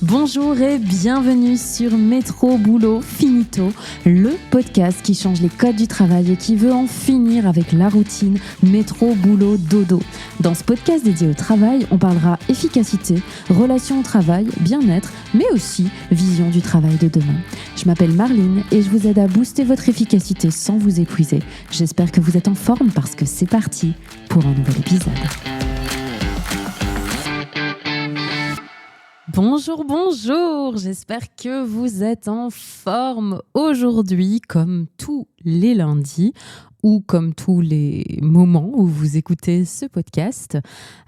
Bonjour et bienvenue sur Métro Boulot Finito, le podcast qui change les codes du travail et qui veut en finir avec la routine métro boulot dodo. Dans ce podcast dédié au travail, on parlera efficacité, relations au travail, bien-être, mais aussi vision du travail de demain. Je m'appelle Marline et je vous aide à booster votre efficacité sans vous épuiser. J'espère que vous êtes en forme parce que c'est parti pour un nouvel épisode. Bonjour, j'espère que vous êtes en forme aujourd'hui comme tous les lundis ou comme tous les moments où vous écoutez ce podcast.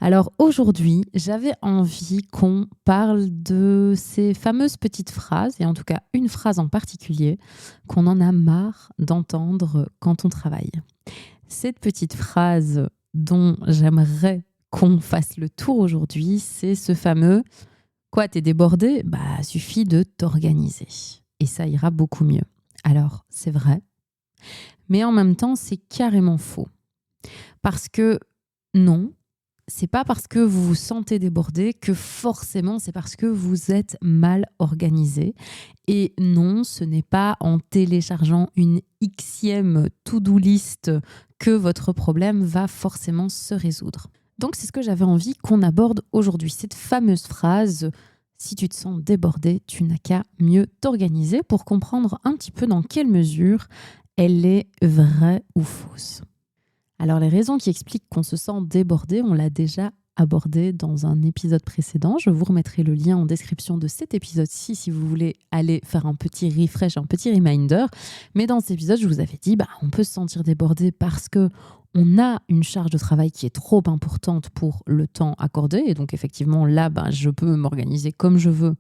Alors aujourd'hui, j'avais envie qu'on parle de ces fameuses petites phrases, et en tout cas une phrase en particulier, qu'on en a marre d'entendre quand on travaille. Cette petite phrase dont j'aimerais qu'on fasse le tour aujourd'hui, c'est ce fameux « Quoi, t'es débordé ? Suffit de t'organiser. » Et ça ira beaucoup mieux. Alors, c'est vrai. Mais en même temps, c'est carrément faux. Parce que non, c'est pas parce que vous vous sentez débordé que forcément c'est parce que vous êtes mal organisé. Et non, ce n'est pas en téléchargeant une Xème to-do list que votre problème va forcément se résoudre. Donc c'est ce que j'avais envie qu'on aborde aujourd'hui, cette fameuse phrase « Si tu te sens débordé, tu n'as qu'à mieux t'organiser » pour comprendre un petit peu dans quelle mesure elle est vraie ou fausse. Alors les raisons qui expliquent qu'on se sent débordé, on l'a déjà abordé dans un épisode précédent. Je vous remettrai le lien en description de cet épisode-ci si vous voulez aller faire un petit refresh, un petit reminder. Mais dans cet épisode, je vous avais dit, on peut se sentir débordé parce que on a une charge de travail qui est trop importante pour le temps accordé. Et donc effectivement, là, je peux m'organiser comme je veux.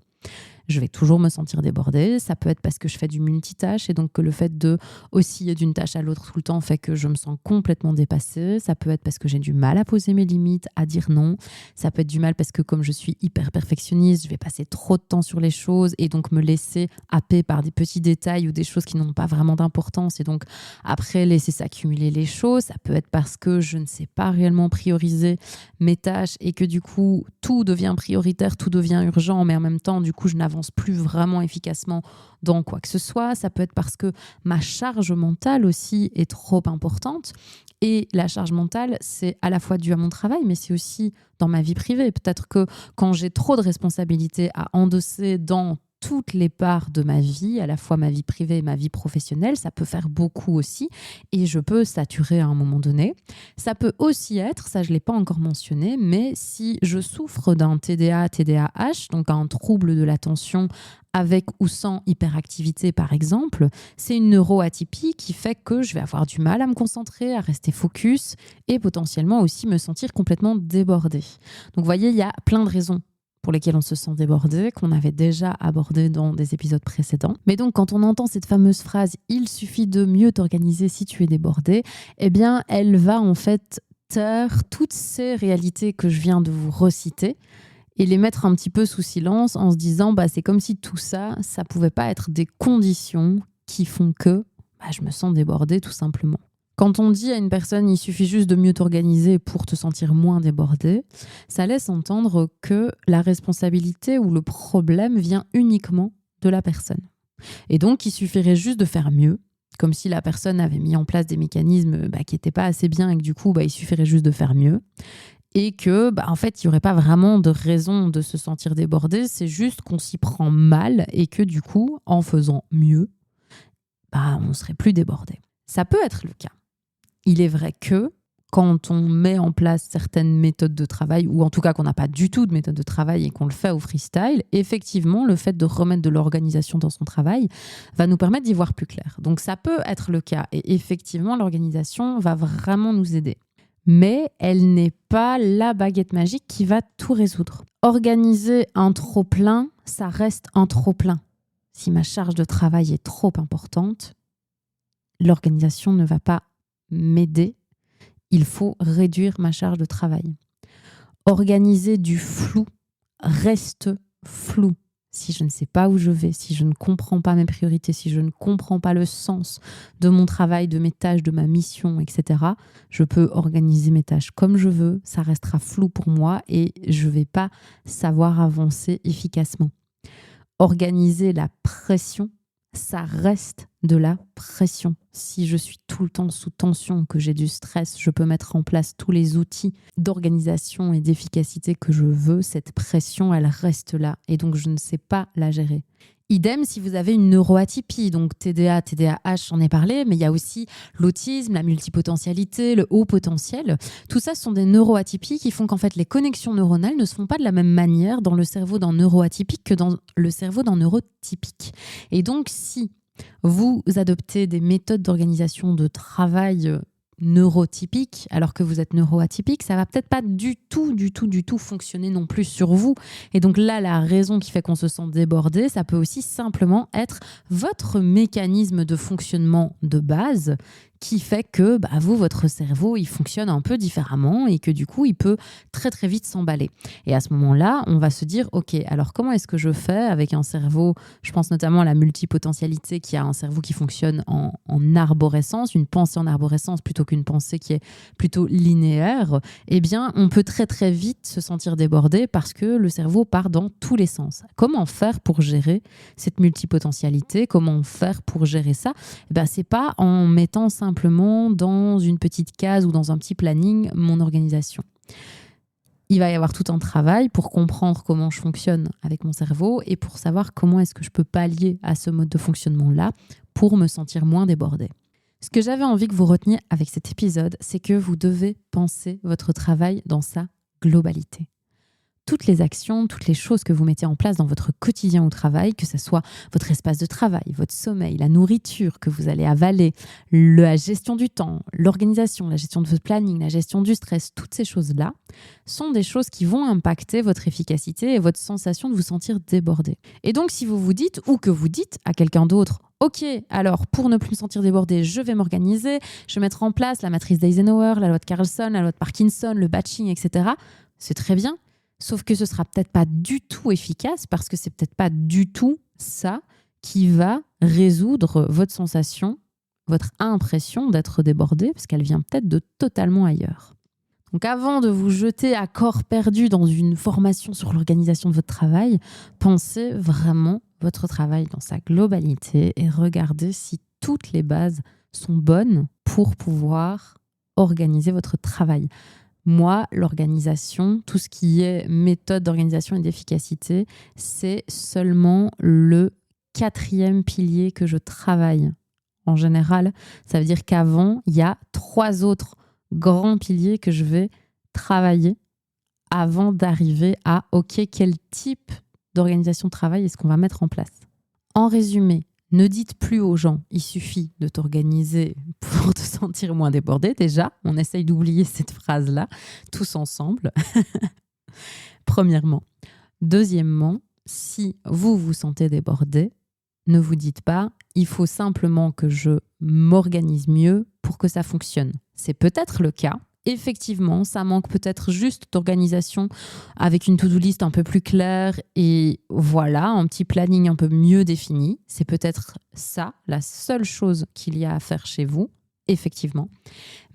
Je vais toujours me sentir débordée. Ça peut être parce que je fais du multitâche et donc que le fait de osciller d'une tâche à l'autre tout le temps fait que je me sens complètement dépassée. Ça peut être parce que j'ai du mal à poser mes limites, à dire non. Ça peut être du mal parce que comme je suis hyper perfectionniste, je vais passer trop de temps sur les choses et donc me laisser happer par des petits détails ou des choses qui n'ont pas vraiment d'importance et donc après laisser s'accumuler les choses. Ça peut être parce que je ne sais pas réellement prioriser mes tâches et que du coup tout devient prioritaire, tout devient urgent, mais en même temps du coup je n'avance plus vraiment efficacement dans quoi que ce soit. Ça peut être parce que ma charge mentale aussi est trop importante. Et la charge mentale, c'est à la fois dû à mon travail, mais c'est aussi dans ma vie privée. Peut-être que quand j'ai trop de responsabilités à endosser dans toutes les parts de ma vie, à la fois ma vie privée et ma vie professionnelle, ça peut faire beaucoup aussi et je peux saturer à un moment donné. Ça peut aussi être, ça je ne l'ai pas encore mentionné, mais si je souffre d'un TDA, TDAH, donc un trouble de l'attention avec ou sans hyperactivité par exemple, c'est une neuroatypie qui fait que je vais avoir du mal à me concentrer, à rester focus et potentiellement aussi me sentir complètement débordée. Donc vous voyez, il y a plein de raisons pour lesquels on se sent débordé, qu'on avait déjà abordé dans des épisodes précédents. Mais donc, quand on entend cette fameuse phrase « il suffit de mieux t'organiser si tu es débordé », eh bien, elle va en fait taire toutes ces réalités que je viens de vous reciter et les mettre un petit peu sous silence en se disant c'est comme si tout ça, ça pouvait pas être des conditions qui font que je me sens débordée tout simplement. Quand on dit à une personne « il suffit juste de mieux t'organiser pour te sentir moins débordé », ça laisse entendre que la responsabilité ou le problème vient uniquement de la personne. Et donc, il suffirait juste de faire mieux, comme si la personne avait mis en place des mécanismes qui n'étaient pas assez bien et que du coup, il suffirait juste de faire mieux. Et que, en fait, il n'y aurait pas vraiment de raison de se sentir débordé, c'est juste qu'on s'y prend mal et que du coup, en faisant mieux, on ne serait plus débordé. Ça peut être le cas. Il est vrai que quand on met en place certaines méthodes de travail, ou en tout cas qu'on n'a pas du tout de méthode de travail et qu'on le fait au freestyle, effectivement, le fait de remettre de l'organisation dans son travail va nous permettre d'y voir plus clair. Donc ça peut être le cas et effectivement, l'organisation va vraiment nous aider. Mais elle n'est pas la baguette magique qui va tout résoudre. Organiser un trop-plein, ça reste un trop-plein. Si ma charge de travail est trop importante, l'organisation ne va pas m'aider, il faut réduire ma charge de travail. Organiser du flou reste flou. Si je ne sais pas où je vais, si je ne comprends pas mes priorités, si je ne comprends pas le sens de mon travail, de mes tâches, de ma mission, etc., je peux organiser mes tâches comme je veux, ça restera flou pour moi et je ne vais pas savoir avancer efficacement. Organiser la pression, ça reste de la pression. Si je suis tout le temps sous tension, que j'ai du stress, je peux mettre en place tous les outils d'organisation et d'efficacité que je veux. Cette pression, elle reste là et donc je ne sais pas la gérer. Idem si vous avez une neuroatypie, donc TDA, TDAH, j'en ai parlé, mais il y a aussi l'autisme, la multipotentialité, le haut potentiel. Tout ça, ce sont des neuroatypies qui font qu'en fait, les connexions neuronales ne se font pas de la même manière dans le cerveau d'un neuroatypique que dans le cerveau d'un neurotypique. Et donc, si vous adoptez des méthodes d'organisation de travail neurotypiques alors que vous êtes neuroatypique, ça va peut-être pas du tout fonctionner non plus sur vous. Et donc là, la raison qui fait qu'on se sent débordé, ça peut aussi simplement être votre mécanisme de fonctionnement de base qui fait que vous, votre cerveau, il fonctionne un peu différemment et que du coup, il peut très très vite s'emballer. Et à ce moment-là, on va se dire, ok, alors comment est-ce que je fais avec un cerveau, je pense notamment à la multipotentialité qui a un cerveau qui fonctionne en arborescence, une pensée en arborescence plutôt qu'une pensée qui est plutôt linéaire, eh bien, on peut très très vite se sentir débordé parce que le cerveau part dans tous les sens. Comment faire pour gérer cette multipotentialité? Comment faire pour gérer ça? C'est pas en mettant simplement dans une petite case ou dans un petit planning mon organisation. Il va y avoir tout un travail pour comprendre comment je fonctionne avec mon cerveau et pour savoir comment est-ce que je peux pallier à ce mode de fonctionnement-là pour me sentir moins débordée. Ce que j'avais envie que vous reteniez avec cet épisode, c'est que vous devez penser votre travail dans sa globalité. Toutes les actions, toutes les choses que vous mettez en place dans votre quotidien au travail, que ce soit votre espace de travail, votre sommeil, la nourriture que vous allez avaler, la gestion du temps, l'organisation, la gestion de votre planning, la gestion du stress, toutes ces choses-là sont des choses qui vont impacter votre efficacité et votre sensation de vous sentir débordé. Et donc, si vous vous dites ou que vous dites à quelqu'un d'autre, ok, alors pour ne plus me sentir débordé, je vais m'organiser, je vais mettre en place la matrice d'Eisenhower, la loi de Carlson, la loi de Parkinson, le batching, etc. C'est très bien. Sauf que ce sera peut-être pas du tout efficace parce que c'est peut-être pas du tout ça qui va résoudre votre sensation, votre impression d'être débordé, parce qu'elle vient peut-être de totalement ailleurs. Donc avant de vous jeter à corps perdu dans une formation sur l'organisation de votre travail, pensez vraiment votre travail dans sa globalité et regardez si toutes les bases sont bonnes pour pouvoir organiser votre travail. Moi, l'organisation, tout ce qui est méthode d'organisation et d'efficacité, c'est seulement le 4e pilier que je travaille. En général, ça veut dire qu'avant, il y a 3 autres grands piliers que je vais travailler avant d'arriver à OK, quel type d'organisation de travail est-ce qu'on va mettre en place. En résumé, ne dites plus aux gens, il suffit de t'organiser pour te sentir moins débordé. Déjà, on essaye d'oublier cette phrase-là, tous ensemble. Premièrement. Deuxièmement, si vous vous sentez débordé, ne vous dites pas, il faut simplement que je m'organise mieux pour que ça fonctionne. C'est peut-être le cas. Effectivement, ça manque peut-être juste d'organisation avec une to-do list un peu plus claire et voilà, un petit planning un peu mieux défini. C'est peut-être ça, la seule chose qu'il y a à faire chez vous, effectivement.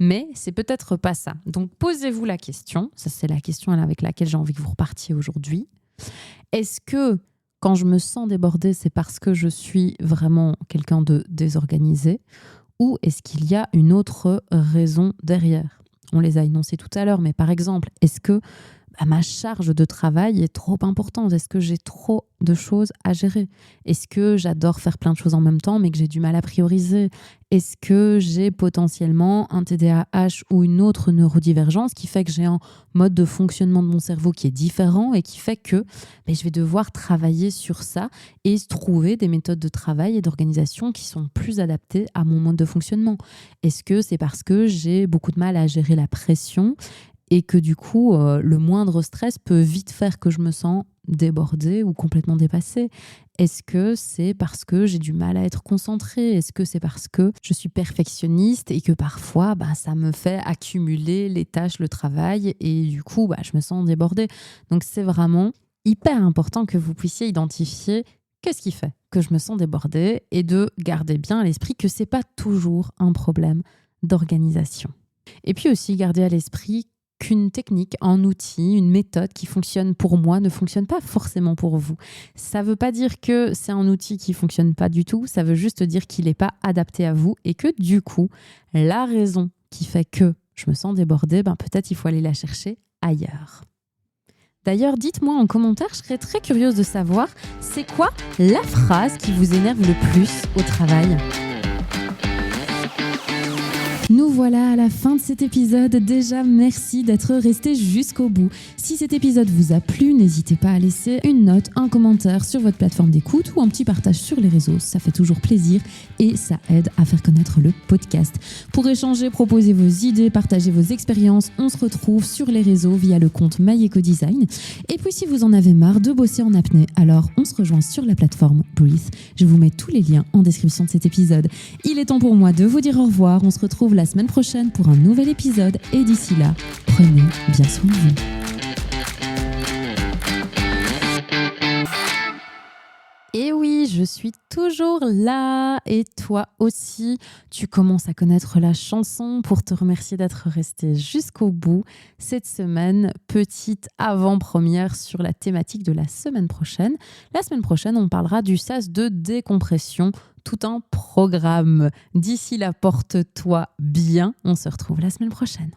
Mais c'est peut-être pas ça. Donc, posez-vous la question. Ça, c'est la question avec laquelle j'ai envie que vous repartiez aujourd'hui. Est-ce que quand je me sens débordée, c'est parce que je suis vraiment quelqu'un de désorganisé ou est-ce qu'il y a une autre raison derrière ? On les a énoncés tout à l'heure, mais par exemple, est-ce que ma charge de travail est trop importante? Est-ce que j'ai trop de choses à gérer? Est-ce que j'adore faire plein de choses en même temps, mais que j'ai du mal à prioriser? Est-ce que j'ai potentiellement un TDAH ou une autre neurodivergence qui fait que j'ai un mode de fonctionnement de mon cerveau qui est différent et qui fait que je vais devoir travailler sur ça et trouver des méthodes de travail et d'organisation qui sont plus adaptées à mon mode de fonctionnement? Est-ce que c'est parce que j'ai beaucoup de mal à gérer la pression et que du coup, le moindre stress peut vite faire que je me sens débordée ou complètement dépassée? Est-ce que c'est parce que j'ai du mal à être concentrée? Est-ce que c'est parce que je suis perfectionniste et que parfois, ça me fait accumuler les tâches, le travail et du coup, je me sens débordée? Donc, c'est vraiment hyper important que vous puissiez identifier qu'est-ce qui fait que je me sens débordée et de garder bien à l'esprit que c'est pas toujours un problème d'organisation. Et puis aussi, garder à l'esprit qu'une technique, un outil, une méthode qui fonctionne pour moi ne fonctionne pas forcément pour vous. Ça ne veut pas dire que c'est un outil qui ne fonctionne pas du tout, ça veut juste dire qu'il n'est pas adapté à vous et que du coup, la raison qui fait que je me sens débordée, peut-être il faut aller la chercher ailleurs. D'ailleurs, dites-moi en commentaire, je serais très curieuse de savoir, c'est quoi la phrase qui vous énerve le plus au travail ? Nous voilà à la fin de cet épisode. Déjà, merci d'être resté jusqu'au bout. Si cet épisode vous a plu, n'hésitez pas à laisser une note, un commentaire sur votre plateforme d'écoute ou un petit partage sur les réseaux. Ça fait toujours plaisir et ça aide à faire connaître le podcast. Pour échanger, proposer vos idées, partager vos expériences, on se retrouve sur les réseaux via le compte MyEcoDesign. Et puis, si vous en avez marre de bosser en apnée, alors on se rejoint sur la plateforme Breathe. Je vous mets tous les liens en description de cet épisode. Il est temps pour moi de vous dire au revoir. On se retrouve la semaine prochaine pour un nouvel épisode et d'ici là, prenez bien soin de vous. Et oui, je suis toujours là et toi aussi, tu commences à connaître la chanson pour te remercier d'être resté jusqu'au bout. Cette semaine, petite avant-première sur la thématique de la semaine prochaine. La semaine prochaine, on parlera du sas de décompression, tout un programme. D'ici là, porte-toi bien. On se retrouve la semaine prochaine.